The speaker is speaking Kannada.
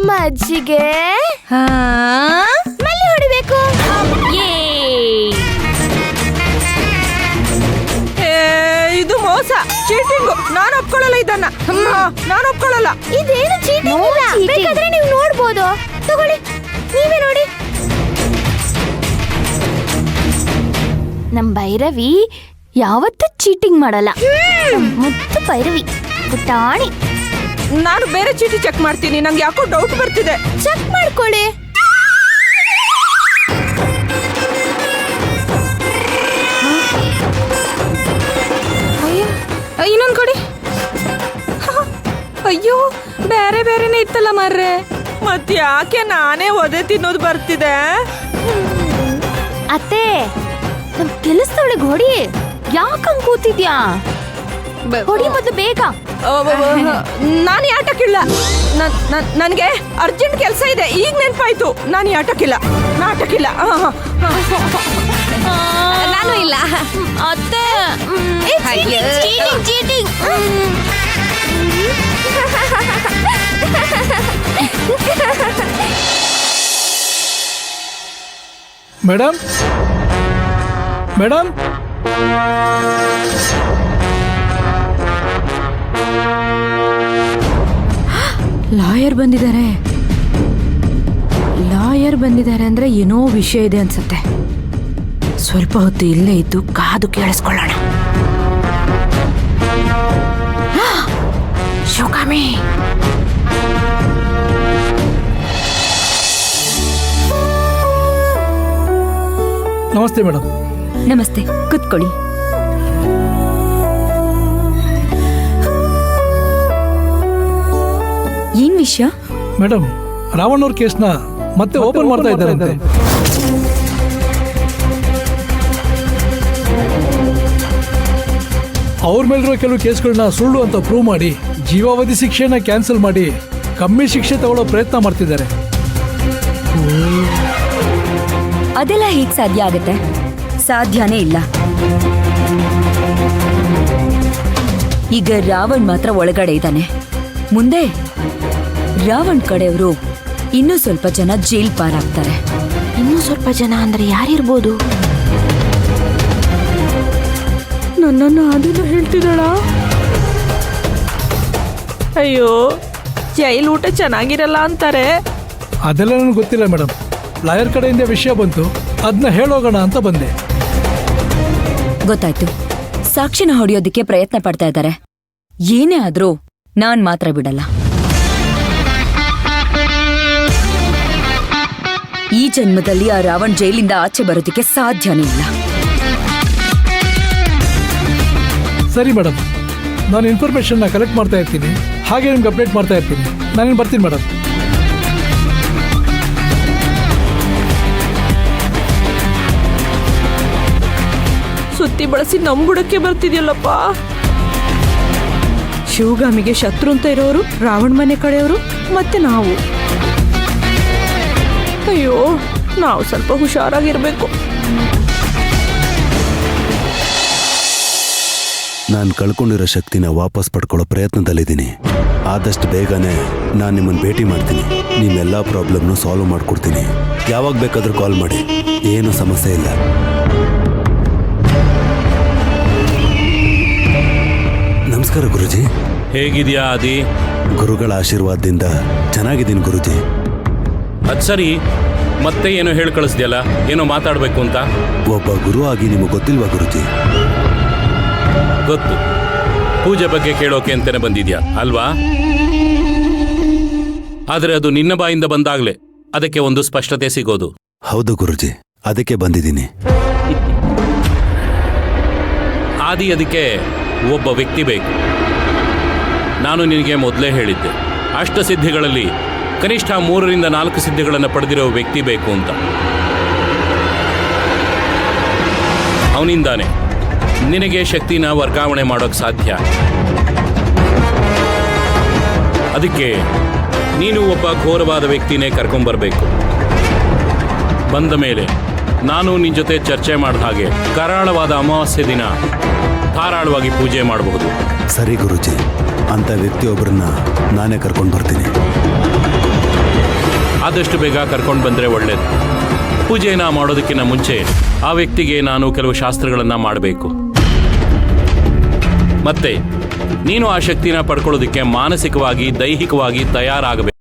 ಮಜ್ಜಿಗೆ ಮಲ್ಲಿ ಹೊಡಿಬೇಕು. ಇದು ಮೋಸ, ಚೀಟಿಂಗ್. ನಾನು ಒಪ್ಕೊಳ್ಳಲ್ಲ ಇದನ್ನ, ನಾನು ಒಪ್ಕೊಳ್ಳಲ್ಲ. ಇದೇನು ಚೀಟಿಂಗ್ ಇಲ್ಲ, ಬೇಕಾದ್ರೆ ನೀವು ನೋಡ್ಬೋದು. ತಗೊಳ್ಳಿ, ನೀವೇ ನೋಡಿ. ನಮ್ ಭೈರವಿ ಯಾವತ್ತೂ ಚೀಟಿಂಗ್ ಮಾಡಲ್ಲ. ಮುತ್ತು ಭೈರವಿ ಪುಟಾಣಿ. ನಾನು ಬೇರೆ ಚೀಟಿ ಚೆಕ್ ಮಾಡ್ತೀನಿ, ನಂಗೆ ಯಾಕೋ ಡೌಟ್ ಬರ್ತಿದೆ. ಚೆಕ್ ಮಾಡ್ಕೊಳ್ಳಿ. ಇನ್ನೊಂದು ಕೊಡಿ. ಅಯ್ಯೋ, ಬೇರೆ ಬೇರೆನೇ ಇತ್ತಲ್ಲ ಮಾರ್ರೆ. ಮತ್ ಯಾಕೆ ನಾನೇ ಒದೆ ತಿನ್ನೋದು ಬರ್ತಿದೆ? ಅತ್ತೆ, ನಮ್ ಕೆಲಸದೊಳಗೆ ಹೊಡಿ. ಯಾಕಂಗ್ ಕೂತಿದ್ಯಾ? ಹೊಡಿ ಮೊದ್ಲು ಬೇಗ. ನಾನು ಈ ಆಟಕ್ಕಿಲ್ಲ. ನನಗೆ ಅರ್ಜೆಂಟ್ ಕೆಲಸ ಇದೆ, ಈಗ ನೆನಪಾಯ್ತು. ನಾನು ಈ ಆಟಕ್ಕಿಲ್ಲ, ನಾಟಕ್ಕಿಲ್ಲ. ನಾನು ಇಲ್ಲ. ಅತ್ತೆ, ಚೀಟಿಂಗ್. ಮೇಡಮ್, ಮೇಡಮ್, ಲಾಯರ್ ಬಂದಿದ್ದಾರೆ ಅಂದ್ರೆ ಏನೋ ವಿಷಯ ಇದೆ ಅನ್ಸುತ್ತೆ. ಸ್ವಲ್ಪ ಹೊತ್ತು ಇಲ್ಲೇ ಇದ್ದು ಕಾದು ಕೇಳಿಸ್ಕೊಳ್ಳೋಣ. ಶಿವಕಾಮಿ, ನಮಸ್ತೆ ಮೇಡಮ್. ನಮಸ್ತೆ, ಕೂತ್ಕೊಳ್ಳಿ. ಏನ್ ವಿಷಯ? ಮೇಡಮ್, ರಾವಣ್ ಅವ್ರ ಕೇಸ್ನ ಮತ್ತೆ ಓಪನ್ ಮಾಡ್ತಾ ಇದ್ದಾರಂತೆ. ಅವ್ರ ಮೇಲಿರೋ ಕೆಲವು ಕೇಸ್ಗಳನ್ನ ಸುಳ್ಳು ಅಂತ ಪ್ರೂವ್ ಮಾಡಿ ಜೀವಾವಧಿ ಶಿಕ್ಷೆನ ಕ್ಯಾನ್ಸಲ್ ಮಾಡಿ ಕಮ್ಮಿ ಶಿಕ್ಷೆ ತಗೊಳ್ಳೋ ಪ್ರಯತ್ನ ಮಾಡ್ತಿದ್ದಾರೆ. ಅದೆಲ್ಲ ಹೇಗ್ ಸಾಧ್ಯ ಆಗುತ್ತೆ? ಸಾಧ್ಯನೇ ಇಲ್ಲ. ಈಗ ರಾವಣ್ ಮಾತ್ರ ಒಳಗಡೆ ಇದ್ದಾನೆ. ಮುಂದೆ ರಾವಣ್ ಕಡೆಯವರು ಇನ್ನೂ ಸ್ವಲ್ಪ ಜನ ಜೈಲ್ ಪಾರಾಗ್ತಾರೆ. ಇನ್ನೂ ಸ್ವಲ್ಪ ಜನ ಅಂದ್ರೆ ಯಾರಿರ್ಬೋದು? ನನ್ನನ್ನು ಅದನ್ನು ಹೇಳ್ತಿದ್ದಾಳ. ಅಯ್ಯೋ, ಜೈಲ್ ಊಟ ಚೆನ್ನಾಗಿರಲ್ಲ ಅಂತಾರೆ. ಅದೆಲ್ಲ ನನಗೆ ಗೊತ್ತಿಲ್ಲ ಮೇಡಮ್. ಲಾಯರ್ ಕಡೆಯಿಂದ ವಿಷಯ ಬಂತು, ಅದನ್ನ ಹೇಳೋಗೋಣ ಅಂತ ಬಂದೆ. ಗೊತ್ತಾಯ್ತು. ಸಾಕ್ಷಿನ ಹೊಡೆಯೋದಿಕ್ಕೆ ಪ್ರಯತ್ನ ಪಡ್ತಾ ಇದ್ದಾರೆ. ಏನೇ ಆದ್ರೂ ನಾನ್ ಮಾತ್ರ ಬಿಡಲ್ಲ. ಈ ಜನ್ಮದಲ್ಲಿ ಆ ರಾವಣ್ ಜೈಲಿಂದ ಆಚೆ ಬರೋದಕ್ಕೆ ಸಾಧ್ಯನೇ ಇಲ್ಲ. ಸರಿ ಮೇಡಮ್, ನಾನು ಇನ್ಫಾರ್ಮೇಶನ್ನ ಕಲೆಕ್ಟ್ ಮಾಡ್ತಾ ಇರ್ತೀನಿ, ಹಾಗೆ ನಿಮ್ಗೆ ಅಪ್ಡೇಟ್ ಮಾಡ್ತಾ ಇರ್ತೀನಿ. ನಾನೇನು ಬರ್ತೀನಿ ಮೇಡಮ್. ಸುತ್ತಿ ಬಳಸಿ ನಂಬುಡಕ್ಕೆ ಬರ್ತಿದ್ಯಲ್ಲಪ್ಪ. ಶಿವಗಾಮಿಗೆ ಶತ್ರು ಅಂತ ಇರೋರು ರಾವಣ್ ಮನೆ ಕಡೆಯವರು, ಮತ್ತೆ ನಾವು. ಅಯ್ಯೋ, ನಾವು ಸ್ವಲ್ಪ ಹುಷಾರಾಗಿರ್ಬೇಕು. ನಾನು ಕಳ್ಕೊಂಡಿರೋ ಶಕ್ತಿನ ವಾಪಸ್ ಪಡ್ಕೊಳ್ಳೋ ಪ್ರಯತ್ನದಲ್ಲಿದ್ದೀನಿ. ಆದಷ್ಟು ಬೇಗನೆ ನಾನು ನಿಮ್ಮನ್ನು ಭೇಟಿ ಮಾಡ್ತೀನಿ. ನಿಮ್ಮೆಲ್ಲ ಪ್ರಾಬ್ಲಮ್ನು ಸಾಲ್ವ್ ಮಾಡ್ಕೊಡ್ತೀನಿ. ಯಾವಾಗ ಬೇಕಾದರೂ ಕಾಲ್ ಮಾಡಿ, ಏನು ಸಮಸ್ಯೆ ಇಲ್ಲ. ನಮಸ್ಕಾರ ಗುರುಜಿ. ಹೇಗಿದ್ಯಾ ಆದಿ? ಗುರುಗಳ ಆಶೀರ್ವಾದದಿಂದ ಚೆನ್ನಾಗಿದ್ದೀನಿ ಗುರುಜಿ. ಅದ್ ಸರಿ, ಮತ್ತೆ ಏನೋ ಹೇಳಿ ಕಳಿಸ್ದ್ಯಲ್ಲ, ಏನೋ ಮಾತಾಡಬೇಕು ಅಂತ. ಒಬ್ಬ ಗುರು ಆಗಿ ನಿಮಗೆ ಗೊತ್ತಿಲ್ವಾ ಗುರುಜಿ? ಗೊತ್ತು, ಪೂಜೆ ಬಗ್ಗೆ ಕೇಳೋಕೆ ಅಂತಾನೆ ಬಂದಿದ್ಯಾ ಅಲ್ವಾ? ಆದರೆ ಅದು ನಿನ್ನ ಬಾಯಿಂದ ಬಂದಾಗ್ಲೇ ಅದಕ್ಕೆ ಒಂದು ಸ್ಪಷ್ಟತೆ ಸಿಗೋದು. ಹೌದು ಗುರುಜಿ, ಅದಕ್ಕೆ ಬಂದಿದ್ದೀನಿ. ಆದಿ, ಅದಕ್ಕೆ ಒಬ್ಬ ವ್ಯಕ್ತಿ ಬೇಕು. ನಾನು ನಿನಗೆ ಮೊದಲೇ ಹೇಳಿದ್ದೆ, ಅಷ್ಟಸಿದ್ಧಿಗಳಲ್ಲಿ ಕನಿಷ್ಠ 3 ರಿಂದ 4 ಸಿದ್ಧಿಗಳನ್ನು ಪಡೆದಿರೋ ವ್ಯಕ್ತಿ ಬೇಕು ಅಂತ. ಅವನಿಂದಾನೆ ನಿನಗೆ ಶಕ್ತಿನ ವರ್ಗಾವಣೆ ಮಾಡೋಕ್ಕೆ ಸಾಧ್ಯ. ಅದಕ್ಕೆ ನೀನು ಒಬ್ಬ ಘೋರವಾದ ವ್ಯಕ್ತಿನೇ ಕರ್ಕೊಂಬರ್ಬೇಕು. ಬಂದ ಮೇಲೆ ನಾನು ನಿನ್ನ ಜೊತೆ ಚರ್ಚೆ ಮಾಡಿದ ಹಾಗೆ ಕರಾಳವಾದ ಅಮಾವಾಸ್ಯೆ ದಿನ ಧಾರಾಳವಾಗಿ ಪೂಜೆ ಮಾಡಬಹುದು. ಸರಿ ಗುರುಜಿ, ಅಂತ ವ್ಯಕ್ತಿಯೊಬ್ಬರನ್ನ ನಾನೇ ಕರ್ಕೊಂಡು ಬರ್ತೀನಿ. ಆದಷ್ಟು ಬೇಗ ಕರ್ಕೊಂಡು ಬಂದರೆ ಒಳ್ಳೇದು. ಪೂಜೆನ ಮಾಡೋದಕ್ಕಿಂತ ಮುಂಚೆ ಆ ವ್ಯಕ್ತಿಗೆ ನಾನು ಕೆಲವು ಶಾಸ್ತ್ರಗಳನ್ನು ಮಾಡಬೇಕು. ಮತ್ತೆ ನೀನು ಆ ಶಕ್ತಿನ ಪಡ್ಕೊಳ್ಳೋದಕ್ಕೆ ಮಾನಸಿಕವಾಗಿ ದೈಹಿಕವಾಗಿ ತಯಾರಾಗಬೇಕು.